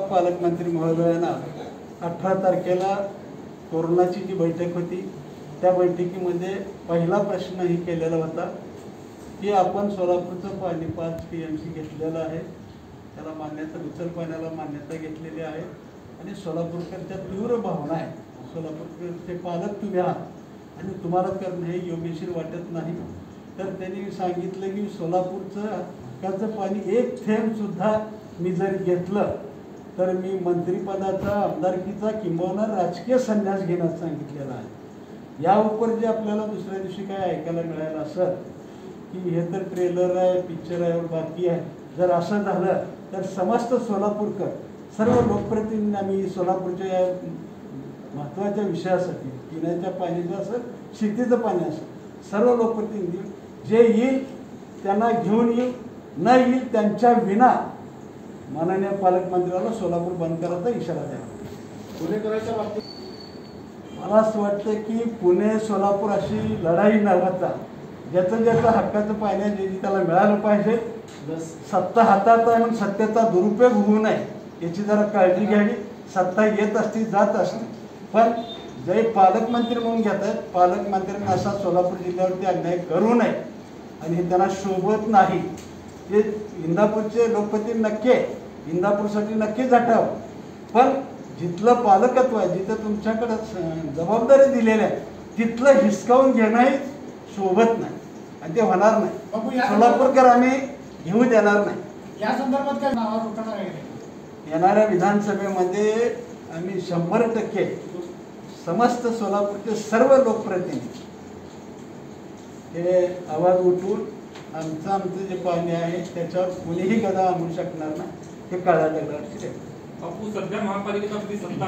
पालकमंत्री महोदयांना 18 तारखेला कोरोनाची जी बैठक होती त्या बैठकीमध्ये पहिला प्रश्न ही केलेला होता की आपण सोलापूरचं पाणी 5 TMC घेतलेलं आहे, त्याला मान्यता उचल पाण्याला मान्यता घेतलेली आहे आणि सोलापूरकरच्या तीव्र भावना आहे. सोलापूरचे पालक तुम्ही आहात आणि तुम्हाला करणं हे योग्यशीर वाटत नाही. तर त्यांनी सांगितलं की सोलापूरचं हक्काचं पाणी एक थेंब सुद्धा मी जर घेतलं तर मी मंत्रिपदाचा आमदारकीचा किंबहुना राजकीय संन्यास घेण्यास सांगितलेला आहे. या उपर जे आपल्याला दुसऱ्या दिवशी काय ऐकायला मिळालं असं की हे तर ट्रेलर आहे, पिक्चर आहे, बाकी आहे. जर असं झालं तर समस्त सोलापूरकर सर्व लोकप्रतिनिधी आम्ही सोलापूरच्या या महत्त्वाच्या विषयासाठी पिण्याच्या पाण्याचं असं शेतीचं पाणी असं सर्व लोकप्रतिनिधी जे येईल त्यांना घेऊन येईल, न येईल त्यांच्या विना माननीय पालकमंत्र्याला सोलापूर बंद करायचा इशारा द्या. पुणे करायच्या बाबतीत मला असं वाटतं की पुणे सोलापूर अशी लढाई न होता ज्याचं हक्काचं पाणी आहे जे त्याला मिळालं पाहिजे. सत्ता हातात आहे म्हणून सत्तेचा दुरुपयोग होऊ नये याची जरा काळजी घ्यावी. सत्ता येत असती जात असते पण जे पालकमंत्री म्हणून घेत आहेत पालकमंत्र्यांनी असा सोलापूर जिल्ह्यावरती अन्याय करू नये आणि हे त्यांना शोभत नाही. ते इंदापूरचे लोकप्रतिनिधी नक्की इंदापूरसाठी नक्की झटावं पण जिथलं पालकत्व आहे जिथं तुमच्याकडे जबाबदारी दिलेली आहे तिथलं हिसकावून घेणंही शोभत नाही आणि ते होणार नाही. सोलापूरकर आम्ही घेऊ देणार नाही. या संदर्भात काय नावावर उठणार आहे? येणाऱ्या विधानसभेमध्ये आम्ही 100% समस्त सोलापूरचे सर्व लोकप्रतिनिधी हे आवाज उठवून आमचं जे पाणी आहे त्याच्यावर कुणीही गदा आणू शकणार नाही. हे काळ्या दगडावरची रेघ. बापू, सध्या महापालिकेचा सत्ता